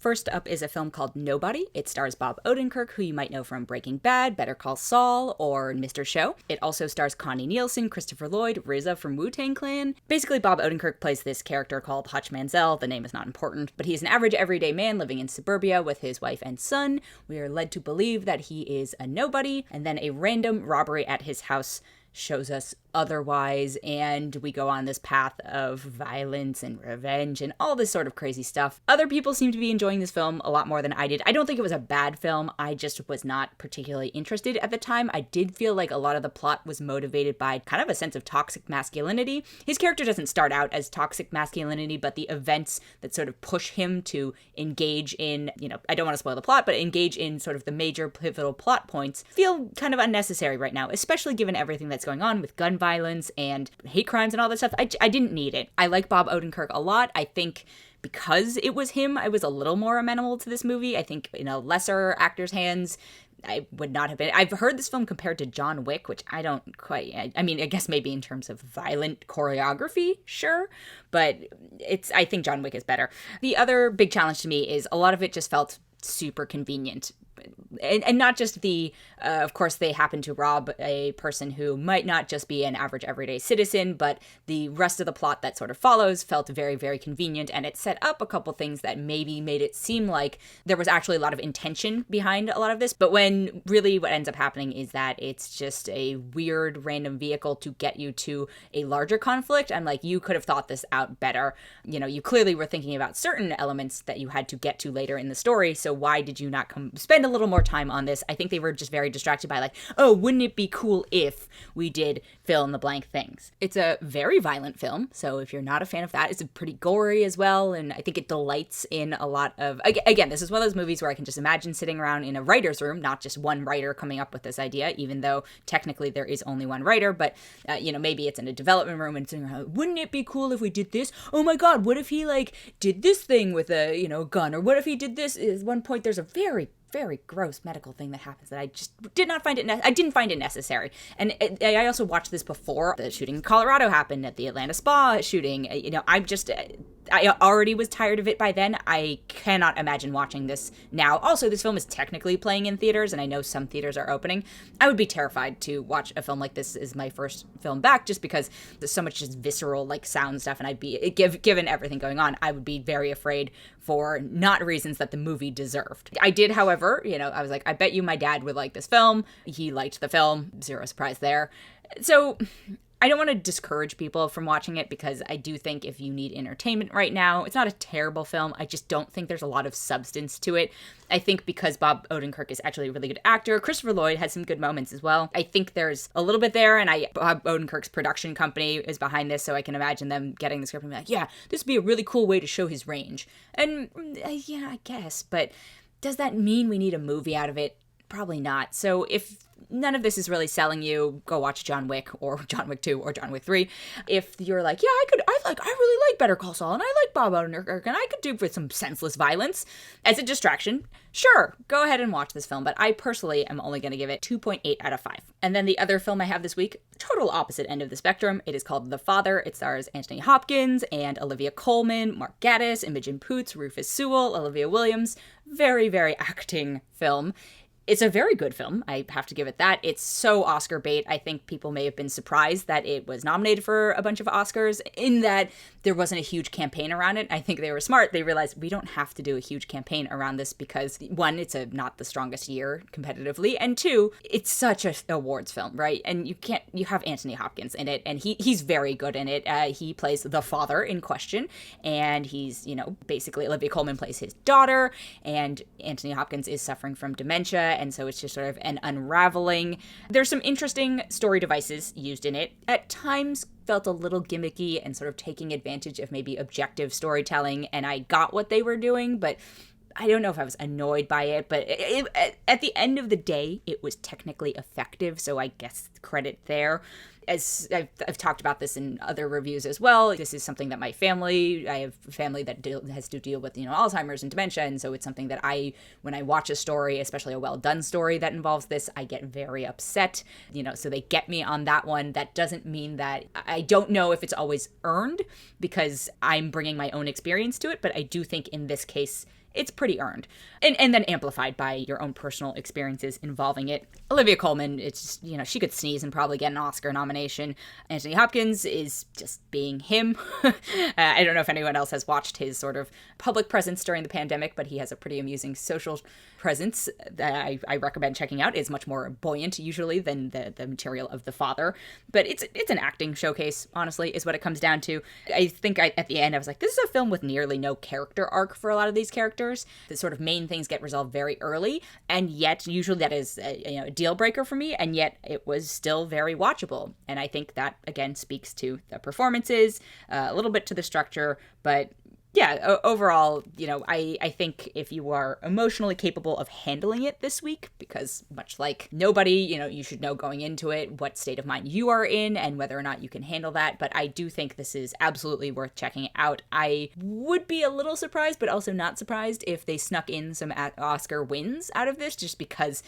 First up is a film called Nobody. It stars Bob Odenkirk, who you might know from Breaking Bad, Better Call Saul, or Mr. Show. It also stars Connie Nielsen, Christopher Lloyd, RZA from Wu-Tang Clan. Basically, Bob Odenkirk plays this character called Hutch Mansell. The name is not important, but he's an average everyday man living in suburbia with his wife and son. We are led to believe that he is a nobody, and then a random robbery at his house shows us otherwise, and we go on this path of violence and revenge and all this sort of crazy stuff. Other people seem to be enjoying this film a lot more than I did. I don't think it was a bad film. I just was not particularly interested at the time. I did feel like a lot of the plot was motivated by kind of a sense of toxic masculinity. His character doesn't start out as toxic masculinity, but the events that sort of push him to engage in, I don't want to spoil the plot, but engage in sort of the major pivotal plot points feel kind of unnecessary right now, especially given everything that's going on with gun violence and hate crimes and all that stuff. I didn't need it. I like Bob Odenkirk a lot. I think because it was him, I was a little more amenable to this movie. I think in a lesser actor's hands, I would not have been. I've heard this film compared to John Wick, which I don't quite, I mean, I guess maybe in terms of violent choreography, sure, but I think John Wick is better. The other big challenge to me is a lot of it just felt super convenient. And not just of course, they happen to rob a person who might not just be an average everyday citizen, but the rest of the plot that sort of follows felt very, very convenient, and it set up a couple things that maybe made it seem like there was actually a lot of intention behind a lot of this, but when really what ends up happening is that it's just a weird random vehicle to get you to a larger conflict. I'm like, you could have thought this out better. You clearly were thinking about certain elements that you had to get to later in the story, so why did you not spend a little more time on this? I think they were just very distracted by like, oh, wouldn't it be cool if we did fill in the blank things? It's a very violent film, so if you're not a fan of that, it's pretty gory as well, and I think it delights in a lot of, again, this is one of those movies where I can just imagine sitting around in a writer's room, not just one writer coming up with this idea, even though technically there is only one writer, but maybe it's in a development room and sitting around, wouldn't it be cool if we did this? Oh my god, what if he did this thing with a gun, or what if he did this? At one point there's a very gross medical thing that happens that I just didn't find it necessary. And I also watched this before the shooting in Colorado happened, at the Atlanta spa shooting. I already was tired of it by then. I cannot imagine watching this now. Also, this film is technically playing in theaters, and I know some theaters are opening. I would be terrified to watch a film like this as my first film back, just because there's so much just visceral sound stuff, and I'd be, given everything going on, I would be very afraid for not reasons that the movie deserved. I did, however, I was like, I bet you my dad would like this film. He liked the film. Zero surprise there. So I don't want to discourage people from watching it, because I do think if you need entertainment right now, it's not a terrible film. I just don't think there's a lot of substance to it. I think because Bob Odenkirk is actually a really good actor, Christopher Lloyd has some good moments as well. I think there's a little bit there, and Bob Odenkirk's production company is behind this, so I can imagine them getting the script and be like, yeah, this would be a really cool way to show his range. And yeah, I guess, but does that mean we need a movie out of it? Probably not. So if none of this is really selling you, go watch John Wick or John Wick 2 or John Wick 3. If you're like, yeah, I really like Better Call Saul, and I like Bob Odenkirk, and I could do with some senseless violence as a distraction, sure, go ahead and watch this film. But I personally am only going to give it 2.8 out of 5. And then the other film I have this week, total opposite end of the spectrum. It is called The Father. It stars Anthony Hopkins and Olivia Colman, Mark Gatiss, Imogen Poots, Rufus Sewell, Olivia Williams. Very, very acting film. It's a very good film. I have to give it that. It's so Oscar bait. I think people may have been surprised that it was nominated for a bunch of Oscars, in that there wasn't a huge campaign around it. I think they were smart. They realized we don't have to do a huge campaign around this because, one, it's not the strongest year competitively, and two, it's such an awards film, right? And you have Anthony Hopkins in it, and he's very good in it. He plays the father in question, and he's, basically Olivia Colman plays his daughter, and Anthony Hopkins is suffering from dementia, and so it's just sort of an unraveling. There's some interesting story devices used in it. At times felt a little gimmicky and sort of taking advantage of maybe objective storytelling, and I got what they were doing, but I don't know if I was annoyed by it. But at the end of the day, it was technically effective, so I guess credit there. As I've talked about this in other reviews as well, this is something that I have a family that has to deal with, Alzheimer's and dementia, and so it's something that when I watch a story, especially a well-done story that involves this, I get very upset, so they get me on that one. That doesn't mean that I don't know if it's always earned, because I'm bringing my own experience to it, but I do think in this case, it's pretty earned. And then amplified by your own personal experiences involving it. Olivia Colman, it's just, you know, she could sneeze and probably get an Oscar nomination. Anthony Hopkins is just being him. I don't know if anyone else has watched his sort of public presence during the pandemic, but he has a pretty amusing social presence that I recommend checking out. It's much more buoyant usually than the material of The Father. But it's an acting showcase, honestly, is what it comes down to. I think at the end I was like, this is a film with nearly no character arc for a lot of these characters. The sort of main things get resolved very early, and yet usually that is a deal breaker for me, and yet it was still very watchable. And I think that, again, speaks to the performances, a little bit to the structure, but yeah, overall, you know, I think if you are emotionally capable of handling it this week, because much like Nobody, you know, you should know going into it what state of mind you are in and whether or not you can handle that. But I do think this is absolutely worth checking out. I would be a little surprised, but also not surprised if they snuck in some Oscar wins out of this, just because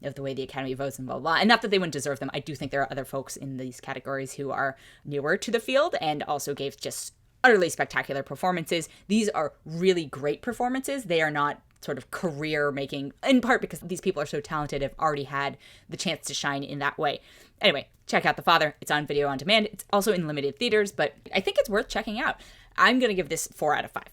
of the way the Academy votes and blah, blah, blah. And not that they wouldn't deserve them. I do think there are other folks in these categories who are newer to the field and also gave just utterly spectacular performances. These are really great performances. They are not sort of career making, in part because these people are so talented, have already had the chance to shine in that way. Anyway, check out The Father. It's on video on demand. It's also in limited theaters, but I think it's worth checking out. I'm going to give this 4 out of 5.